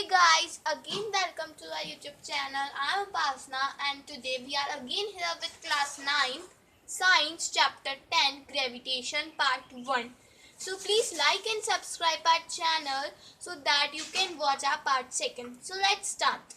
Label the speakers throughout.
Speaker 1: Hey guys, again welcome to our YouTube channel. I am Upasna and today we are again here with class 9 Science chapter 10 Gravitation part 1. So please like and subscribe our channel so that you can watch our part 2. So let's start.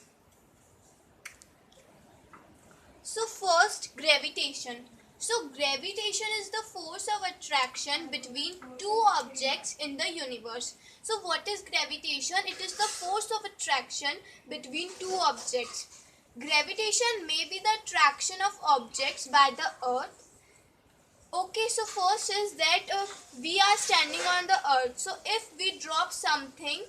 Speaker 1: So first, gravitation. So gravitation is the force of attraction between two objects in the universe. So what is gravitation? It is the force of attraction between two objects. Gravitation may be the attraction of objects by the earth. Okay, so first is that we are standing on the earth. So if we drop something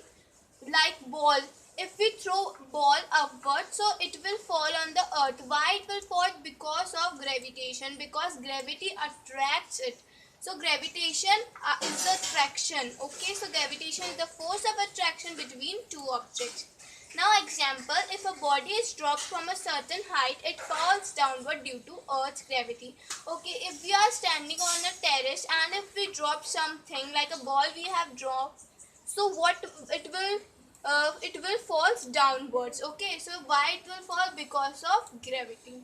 Speaker 1: like ball, if we throw ball upward, so it will fall on the earth. Why it will fall? Because of gravitation, because gravity attracts it. So gravitation is the attraction. Okay, so gravitation is the force of attraction between two objects. Now example, if a body is dropped from a certain height, it falls downward due to earth's gravity. Okay, if we are standing on a terrace and if we drop something like a ball we have dropped, so what it will falls downwards. Okay, so why it will fall? Because of gravity.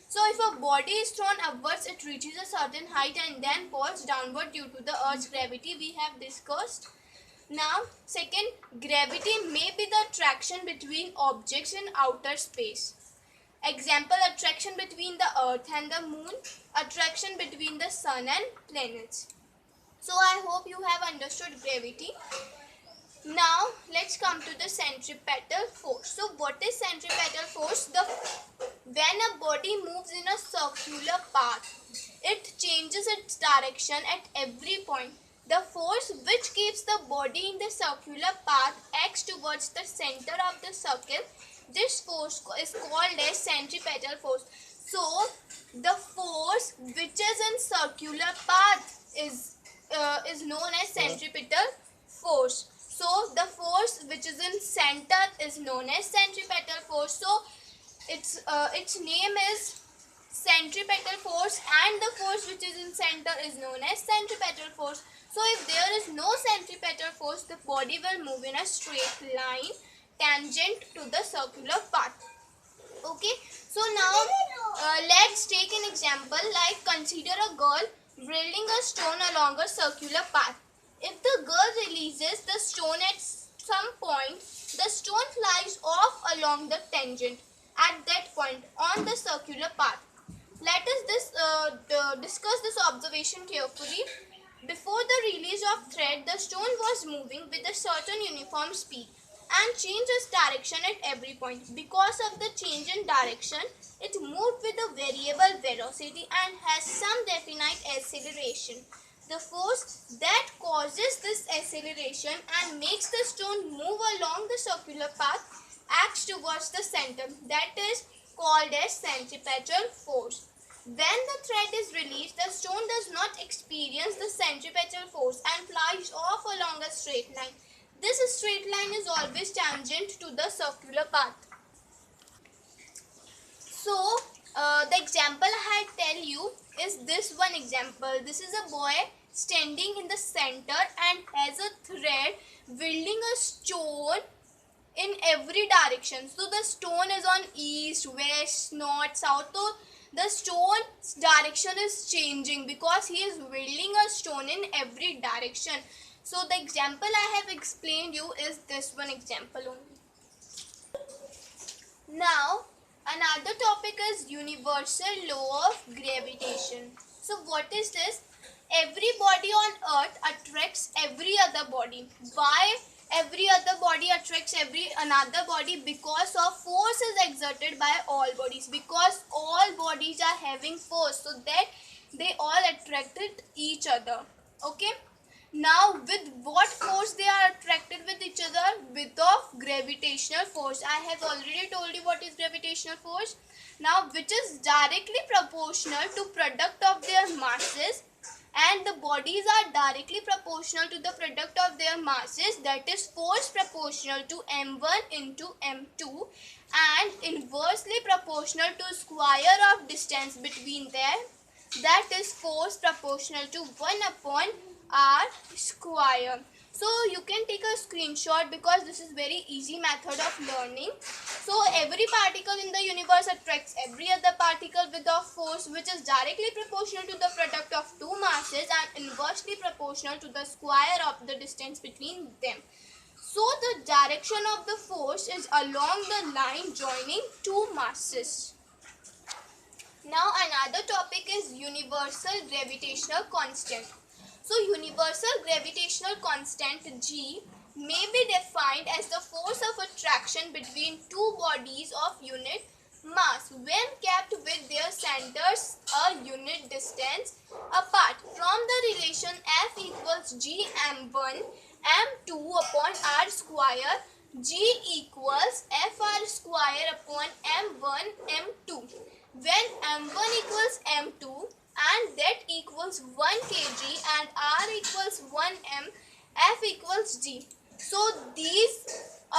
Speaker 1: So if a body is thrown upwards, it reaches a certain height and then falls downward due to the earth's gravity we have discussed. Now second, gravity may be the attraction between objects in outer space. Example, attraction between the earth and the moon, attraction between the sun and planets. So I hope you have understood gravity. Now let's come to the centripetal force. So what is centripetal force? When a body moves in a circular path, it changes its direction at every point. The force which keeps the body in the circular path acts towards the center of the circle. This force is called as centripetal force. So the force which is in circular path is known as centripetal force. So the force which is in center is known as centripetal force. So its name is centripetal force, and the force which is in center is known as centripetal force. So if there is no centripetal force, the body will move in a straight line tangent to the circular path. Okay, so now let's take an example, like consider a girl whirling a stone along a circular path. If the girl releases the stone at some point, the stone flies off along the tangent at that point on the circular path. Let us discuss this observation carefully. Before the release of thread, the stone was moving with a certain uniform speed and changed its direction at every point. Because of the change in direction, it moved with a variable velocity and has some definite acceleration. The force that causes this acceleration and makes the stone move along the circular path acts towards the center. That is called as centripetal force. When the thread is released, the stone does not experience the centripetal force and flies off along a straight line. This straight line is always tangent to the circular path. So, the example I tell you is this one example. This is a boy standing in the center and has a thread wielding a stone in every direction. So the stone is on east, west, north, south. So the stone's direction is changing because he is wielding a stone in every direction. So the example I have explained you is this one example only. Now another topic is universal law of gravitation. So what is this? Every body on earth attracts every other body. Why every other body attracts every another body? Because of force is exerted by all bodies, because all bodies are having force, so that they all attracted each other. Okay, now with what force they are attracted with each other? With of gravitational force. I have already told you what is gravitational force. Now which is directly proportional to product of their masses, and the bodies are directly proportional to the product of their masses, that is force proportional to m1 into m2 and inversely proportional to square of distance between them, that is force proportional to 1 upon r square. So you can take a screenshot because this is very easy method of learning. So every particle in the universe attracts every other particle with a force which is directly proportional to the product of two masses and inversely proportional to the square of the distance between them. So the direction of the force is along the line joining two masses. Now another topic is universal gravitational constant. So universal gravitational constant G may be defined as the force of attraction between two bodies of unit mass when kept with their centers a unit distance apart from the relation F equals G m1 m2 upon r square. G equals Fr square upon m1 m2 when m1 equals m2 and that equals 1 kg and r equals 1 m, F equals G. So these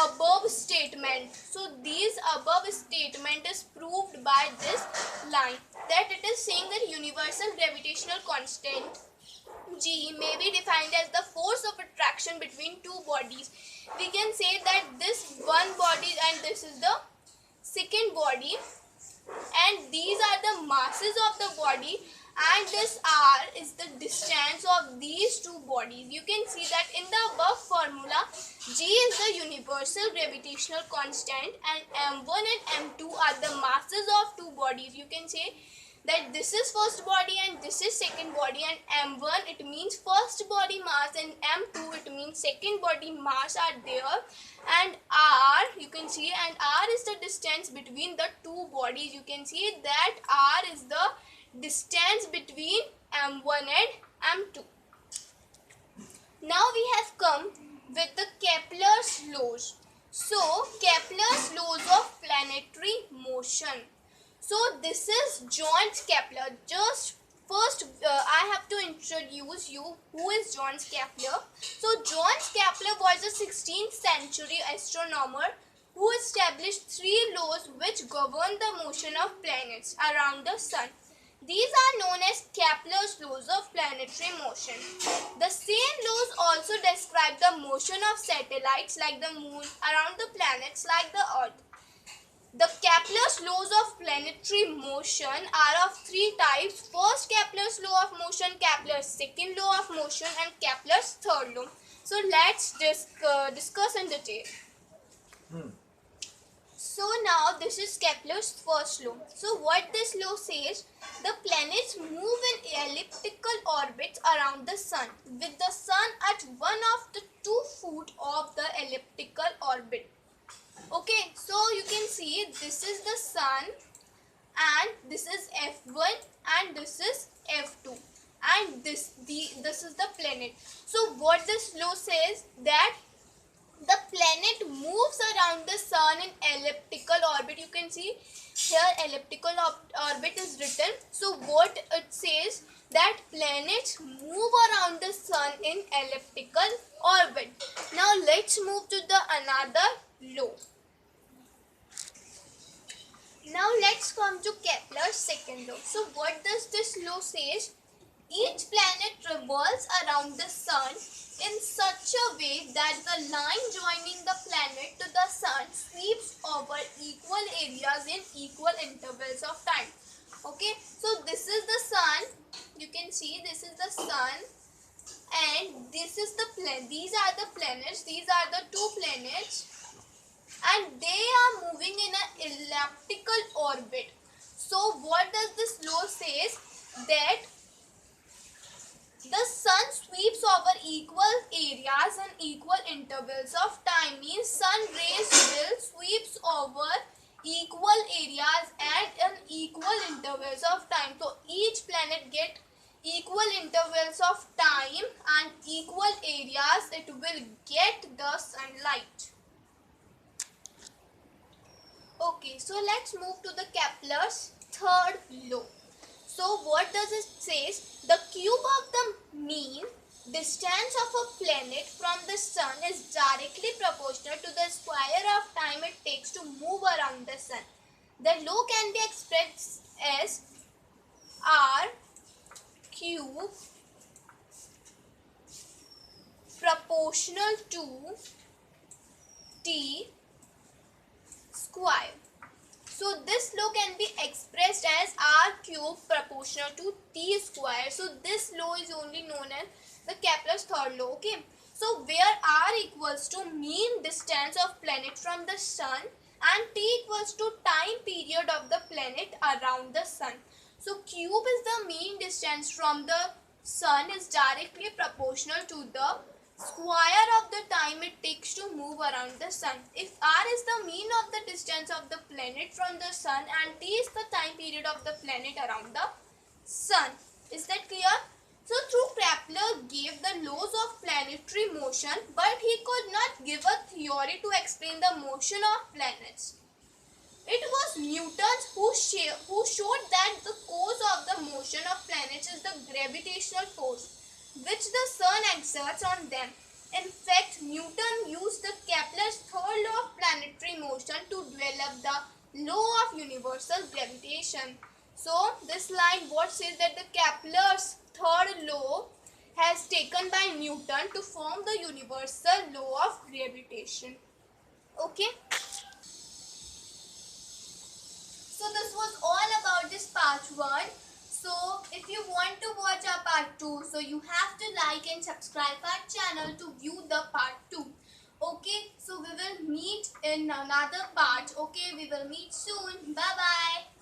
Speaker 1: above statement is proved by this line, that it is saying that universal gravitational constant G may be defined as the force of attraction between two bodies. We can say that this one body and this is the second body, and these are the masses of the body, and this r is the distance of these two bodies. You can see that in the above formula, G is the universal gravitational constant and m1 and m2 are the masses of two bodies. You can say that this is first body and this is second body, and m1 it means first body mass and m2 it means second body mass are there, and r you can see, and r is the distance between the two bodies. You can see that r is the distance between m1 and m2. Now we have come with the Kepler's laws. So Kepler's laws of planetary motion. So this is John Kepler. Just first I have to introduce you who is John Kepler. So John Kepler was a 16th century astronomer who established three laws which govern the motion of planets around the sun. These are known as Kepler's laws of planetary motion. The same laws also describe the motion of satellites like the moon around the planets like the earth. The Kepler's laws of planetary motion are of three types. First, Kepler's law of motion, Kepler's second law of motion, and Kepler's third law. So let's discuss in detail. So now this is Kepler's first law. So what this law says, the planets move in elliptical orbits around the sun with the sun at one of the 2 feet of the elliptical orbit. Okay, so you can see this is the sun and this is F1 and this is F2 and this is the planet. So what this law says, that the planet moves around the sun in elliptical orbit. You can see here elliptical orbit is written. So what it says, that planets move around the sun in elliptical orbit. Now let's move to the another law. Now let's come to Kepler's second law. So what does this law says? Each planet revolves around the sun in such a way that the line joining the planet to the sun sweeps over equal areas in equal intervals of time. Okay, so this is the sun. You can see this is the sun and this is the planet. These are the planets. These are the two planets. And they are moving in an elliptical orbit. So what does this law says? That the sun sweeps over equal areas and equal intervals of time. Means sun rays will sweeps over equal areas and in equal intervals of time. So each planet get equal intervals of time and equal areas it will get the sunlight. Okay, so let's move to the Kepler's third law. So what does it say? The cube of the mean distance of a planet from the sun is directly proportional to the square of time it takes to move around the sun. The law can be expressed as r cube proportional to t square. So this law can be expressed as r cube proportional to t square. So this law is only known as the Kepler's third law. Okay. So where r equals to mean distance of planet from the sun and t equals to time period of the planet around the sun. So cube is the mean distance from the sun is directly proportional to the square of the time it takes to move around the sun. If r is the mean of the distance of the planet from the sun and t is the time period of the planet around the sun. Is that clear? So through Kepler gave the laws of planetary motion, but he could not give a theory to explain the motion of planets. It was Newton who showed that the cause of the motion of planets is the gravitational force which the sun exerts on them. In fact, Newton used the Kepler's third law of planetary motion to develop the law of universal gravitation. So, this line what says that the Kepler's third law has taken by Newton to form the universal law of gravitation. Okay. So this was all about this part 1. So if you want to watch our part 2, so you have to like and subscribe our channel to view the part 2. Okay, so we will meet in another part. Okay, we will meet soon. Bye bye.